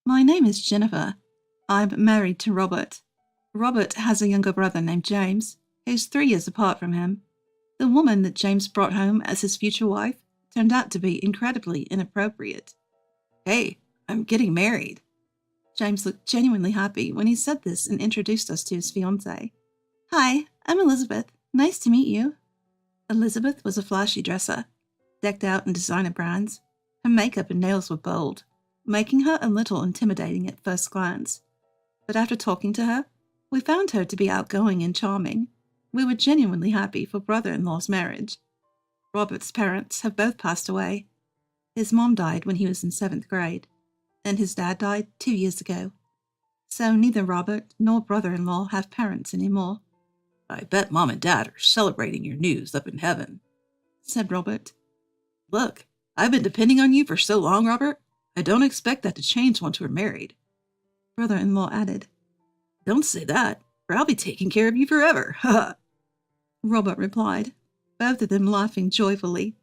My name is Jennifer. I'm married to Robert. Robert has a younger brother named James, who's 3 years apart from him. The woman that James brought home as his future wife turned out to be incredibly inappropriate. Hey, I'm getting married. James looked genuinely happy when he said this and introduced us to his fiancée. Hi, I'm Elizabeth. Nice to meet you. Elizabeth was a flashy dresser, decked out in designer brands. Her makeup and nails were bold, making her a little intimidating at first glance. But after talking to her, we found her to be outgoing and charming. We were genuinely happy for brother-in-law's marriage. Robert's parents have both passed away. His mom died when he was in 7th grade, and his dad died 2 years ago. So neither Robert nor brother-in-law have parents anymore. I bet Mom and Dad are celebrating your news up in heaven, said Robert. Look, I've been depending on you for so long, Robert. I don't expect that to change once we're married. Brother-in-law added, Don't say that, or I'll be taking care of you forever. Ha! Robert replied, both of them laughing joyfully.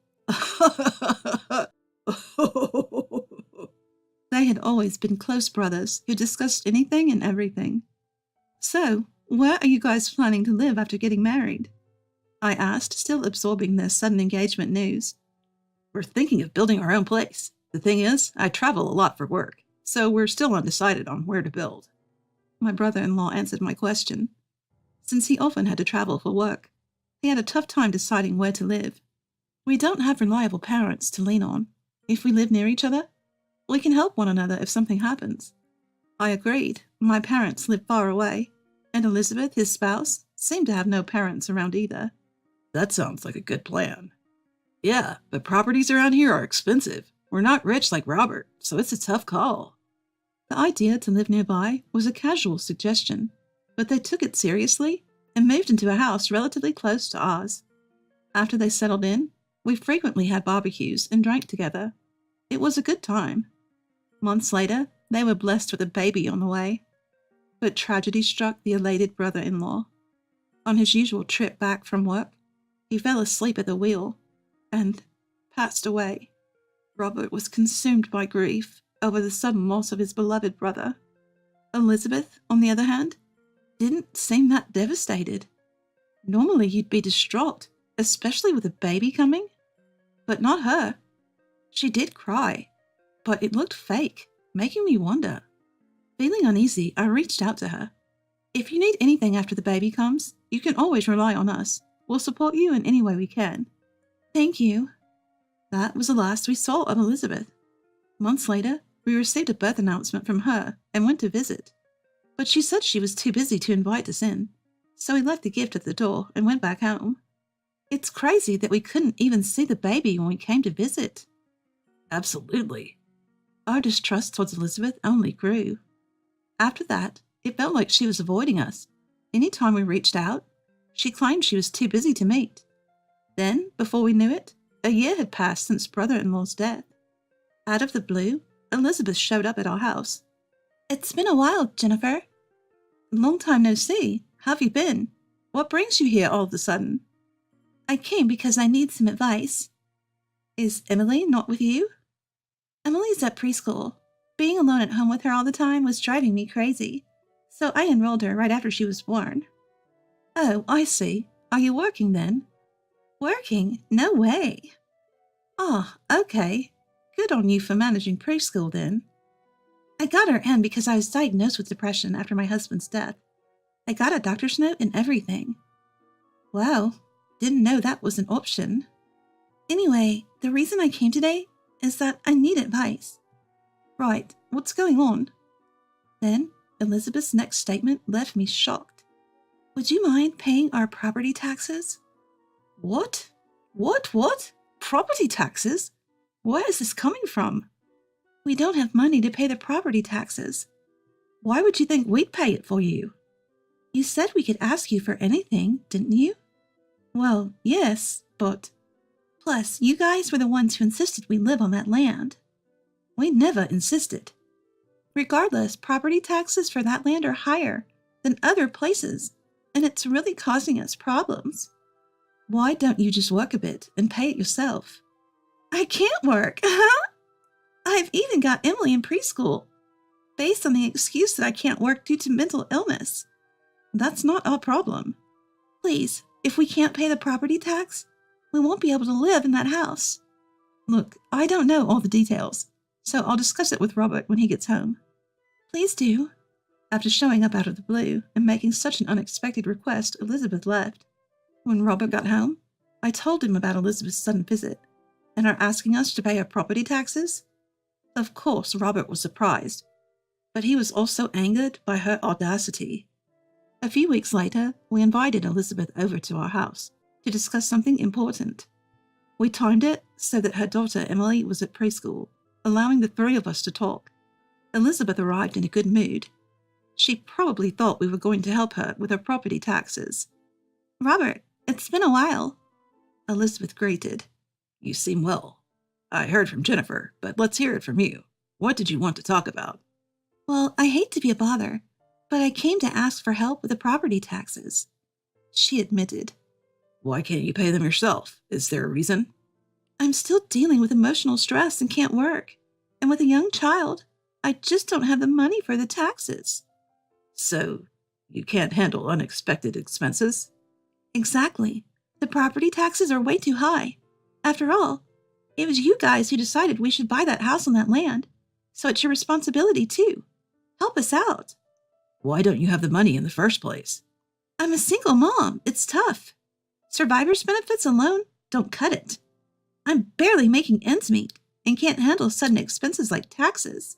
They had always been close brothers who discussed anything and everything. So, where are you guys planning to live after getting married? I asked, still absorbing their sudden engagement news. We're thinking of building our own place. The thing is, I travel a lot for work, so we're still undecided on where to build. My brother-in-law answered my question. Since he often had to travel for work, he had a tough time deciding where to live. We don't have reliable parents to lean on. If we live near each other, we can help one another if something happens. I agreed. My parents live far away, and Elizabeth, his spouse, seemed to have no parents around either. That sounds like a good plan. Yeah, but properties around here are expensive. We're not rich like Robert, so it's a tough call. The idea to live nearby was a casual suggestion, but they took it seriously and moved into a house relatively close to ours. After they settled in, we frequently had barbecues and drank together. It was a good time. Months later, they were blessed with a baby on the way. But tragedy struck the elated brother-in-law. On his usual trip back from work, he fell asleep at the wheel and passed away. Robert was consumed by grief over the sudden loss of his beloved brother. Elizabeth, on the other hand, didn't seem that devastated. Normally you'd be distraught, especially with a baby coming. But not her. She did cry, but it looked fake, making me wonder. Feeling uneasy, I reached out to her. If you need anything after the baby comes, you can always rely on us. We'll support you in any way we can. Thank you. That was the last we saw of Elizabeth. Months later, we received a birth announcement from her and went to visit. But she said she was too busy to invite us in, so we left the gift at the door and went back home. It's crazy that we couldn't even see the baby when we came to visit. Absolutely. Our distrust towards Elizabeth only grew. After that, it felt like she was avoiding us. Anytime we reached out, she claimed she was too busy to meet. Then, before we knew it, a year had passed since brother-in-law's death. Out of the blue, Elizabeth showed up at our house. It's been a while, Jennifer. Long time no see. How have you been? What brings you here all of a sudden? I came because I need some advice. Is Emily not with you? Emily's at preschool. Being alone at home with her all the time was driving me crazy, so I enrolled her right after she was born. Oh, I see. Are you working then? Working? No way. Oh, okay. Good on you for managing preschool then. I got her in because I was diagnosed with depression after my husband's death. I got a doctor's note and everything. Wow, didn't know that was an option. Anyway, the reason I came today is that I need advice. Right, what's going on? Then, Elizabeth's next statement left me shocked. Would you mind paying our property taxes? What? What? Property taxes? Where is this coming from? We don't have money to pay the property taxes. Why would you think we'd pay it for you? You said we could ask you for anything, didn't you? Well, yes, but... Plus, you guys were the ones who insisted we live on that land. We never insisted. Regardless, property taxes for that land are higher than other places, and it's really causing us problems. Why don't you just work a bit and pay it yourself? I can't work. I've even got Emily in preschool. based on the excuse that I can't work due to mental illness. That's not our problem. Please, if we can't pay the property tax, we won't be able to live in that house. Look, I don't know all the details, so I'll discuss it with Robert when he gets home. Please do. After showing up out of the blue and making such an unexpected request, Elizabeth left. When Robert got home, I told him about Elizabeth's sudden visit and her asking us to pay her property taxes. Of course, Robert was surprised, but he was also angered by her audacity. A few weeks later, we invited Elizabeth over to our house to discuss something important. We timed it so that her daughter Emily was at preschool, allowing the three of us to talk. Elizabeth arrived in a good mood. She probably thought we were going to help her with her property taxes. Robert, it's been a while, Elizabeth greeted. You seem well. I heard from Jennifer, but let's hear it from you. What did you want to talk about? Well, I hate to be a bother, but I came to ask for help with the property taxes, she admitted. Why can't you pay them yourself? Is there a reason? I'm still dealing with emotional stress and can't work. And with a young child, I just don't have the money for the taxes. So, you can't handle unexpected expenses? Exactly. The property taxes are way too high. After all, it was you guys who decided we should buy that house on that land, so it's your responsibility too. Help us out. Why don't you have the money in the first place? I'm a single mom. It's tough. Survivor's benefits alone don't cut it. I'm barely making ends meet and can't handle sudden expenses like taxes.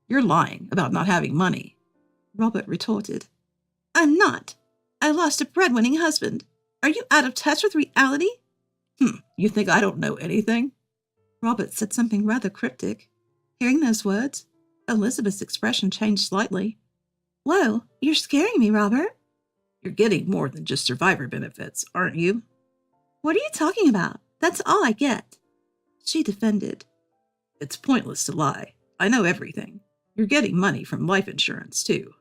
You're lying about not having money, Robert retorted. I'm not. I lost a breadwinning husband. Are you out of touch with reality? You think I don't know anything? Robert said something rather cryptic. Hearing those words, Elizabeth's expression changed slightly. Whoa, you're scaring me, Robert. You're getting more than just survivor benefits, aren't you? What are you talking about? That's all I get, she defended. It's pointless to lie. I know everything. You're getting money from life insurance, too.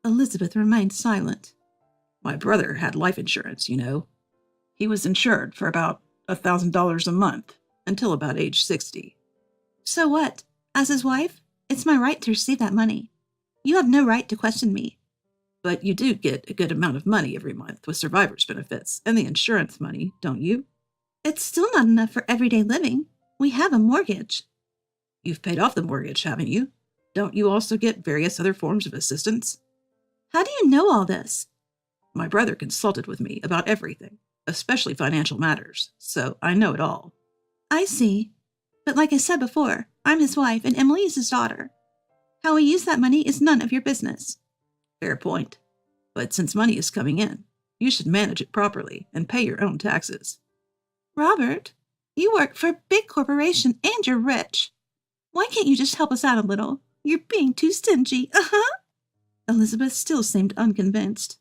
Elizabeth remained silent. My brother had life insurance, you know. He was insured for about $1,000 a month until about age 60. So what? As his wife, it's my right to receive that money. You have no right to question me. But you do get a good amount of money every month with survivor's benefits and the insurance money, don't you? It's still not enough for everyday living. We have a mortgage. You've paid off the mortgage, haven't you? Don't you also get various other forms of assistance? How do you know all this? My brother consulted with me about everything, especially financial matters, so I know it all. I see. But like I said before, I'm his wife and Emily is his daughter. How we use that money is none of your business. Fair point. But since money is coming in, you should manage it properly and pay your own taxes. Robert, you work for a big corporation and you're rich. Why can't you just help us out a little? You're being too stingy. Elizabeth still seemed unconvinced.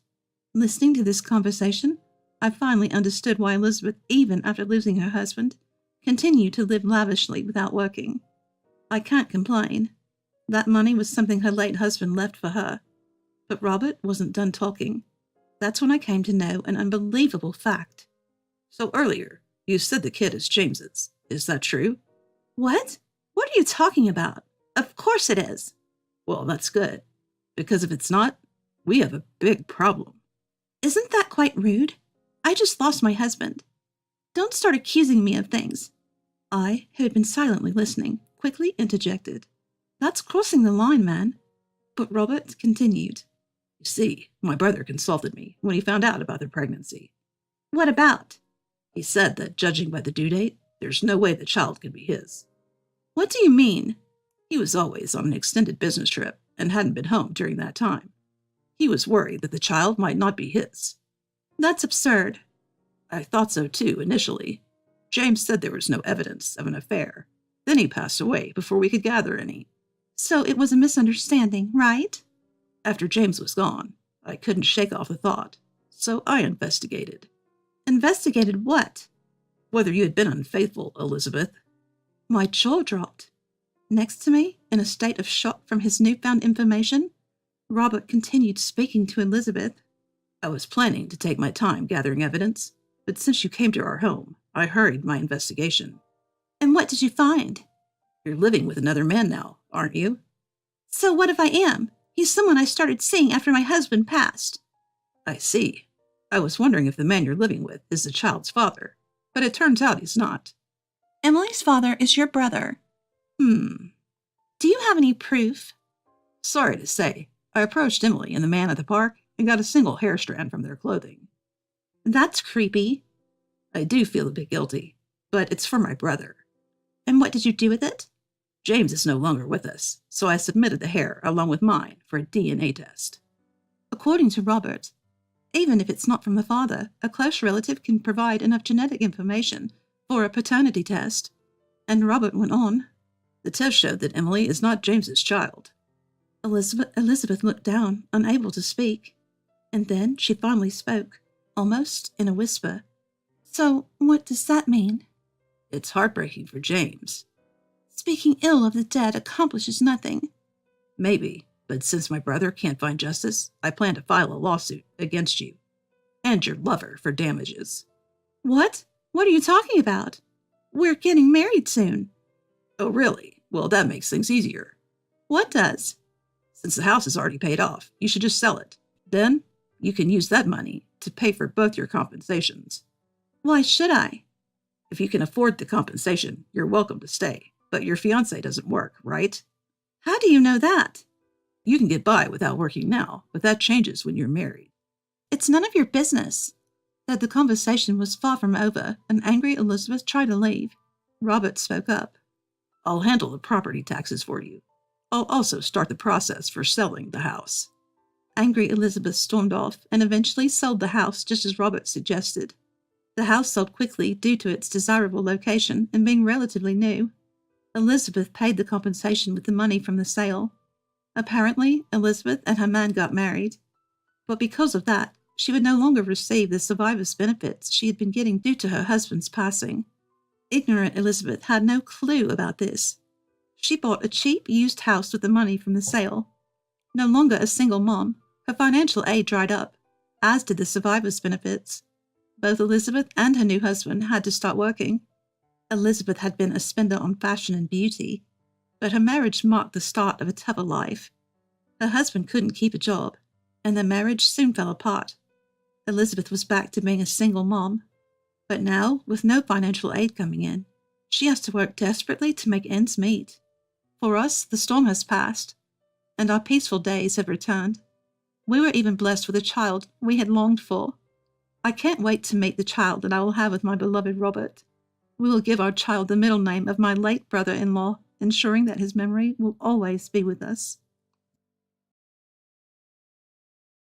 Listening to this conversation, I finally understood why Elizabeth, even after losing her husband, continued to live lavishly without working. I can't complain. That money was something her late husband left for her. But Robert wasn't done talking. That's when I came to know an unbelievable fact. So earlier, you said the kid is James's. Is that true? What? What are you talking about? Of course it is. Well, that's good. Because if it's not, we have a big problem. Isn't that quite rude? I just lost my husband. Don't start accusing me of things. I, who had been silently listening, quickly interjected. That's crossing the line, man. But Robert continued. You see, my brother consulted me when he found out about the pregnancy. What about? He said that judging by the due date, there's no way the child could be his. What do you mean? He was always on an extended business trip and hadn't been home during that time. He was worried that the child might not be his. That's absurd. I thought so too, initially. James said there was no evidence of an affair. Then he passed away before we could gather any. So it was a misunderstanding, right? After James was gone, I couldn't shake off the thought, so I investigated. Investigated what? Whether you had been unfaithful, Elizabeth. My jaw dropped. Next to me, in a state of shock from his newfound information, Robert continued speaking to Elizabeth. I was planning to take my time gathering evidence, but since you came to our home, I hurried my investigation. And what did you find? You're living with another man now, aren't you? So what if I am? He's someone I started seeing after my husband passed. I see. I was wondering if the man you're living with is the child's father, but it turns out he's not. Emily's father is your brother. Do you have any proof? Sorry to say, I approached Emily and the man at the park and got a single hair strand from their clothing. That's creepy. I do feel a bit guilty, but it's for my brother. And what did you do with it? James is no longer with us, so I submitted the hair along with mine for a DNA test. According to Robert, even if it's not from the father, a close relative can provide enough genetic information for a paternity test. And Robert went on. The test showed that Emily is not James's child. Elizabeth looked down, unable to speak. And then she finally spoke, almost in a whisper. So what does that mean? It's heartbreaking for James. Speaking ill of the dead accomplishes nothing. Maybe, but since my brother can't find justice, I plan to file a lawsuit against you and your lover for damages. What? What are you talking about? We're getting married soon. Oh, really? Well, that makes things easier. What does? Since the house is already paid off, you should just sell it. Then you can use that money to pay for both your compensations. Why should I? If you can afford the compensation, you're welcome to stay. But your fiancé doesn't work, right? How do you know that? You can get by without working now, but that changes when you're married. It's none of your business. That the conversation was far from over, and angry Elizabeth tried to leave. Robert spoke up. I'll handle the property taxes for you. I'll also start the process for selling the house. Angry Elizabeth stormed off and eventually sold the house just as Robert suggested. The house sold quickly due to its desirable location and being relatively new. Elizabeth paid the compensation with the money from the sale. Apparently, Elizabeth and her man got married. But because of that, she would no longer receive the survivor's benefits she had been getting due to her husband's passing. Ignorant Elizabeth had no clue about this. She bought a cheap, used house with the money from the sale. No longer a single mom, her financial aid dried up, as did the survivor's benefits. Both Elizabeth and her new husband had to start working. Elizabeth had been a spender on fashion and beauty, but her marriage marked the start of a tougher life. Her husband couldn't keep a job, and their marriage soon fell apart. Elizabeth was back to being a single mom, but now, with no financial aid coming in, she has to work desperately to make ends meet. For us, the storm has passed, and our peaceful days have returned. We were even blessed with a child we had longed for. I can't wait to meet the child that I will have with my beloved Robert. We will give our child the middle name of my late brother-in-law, ensuring that his memory will always be with us.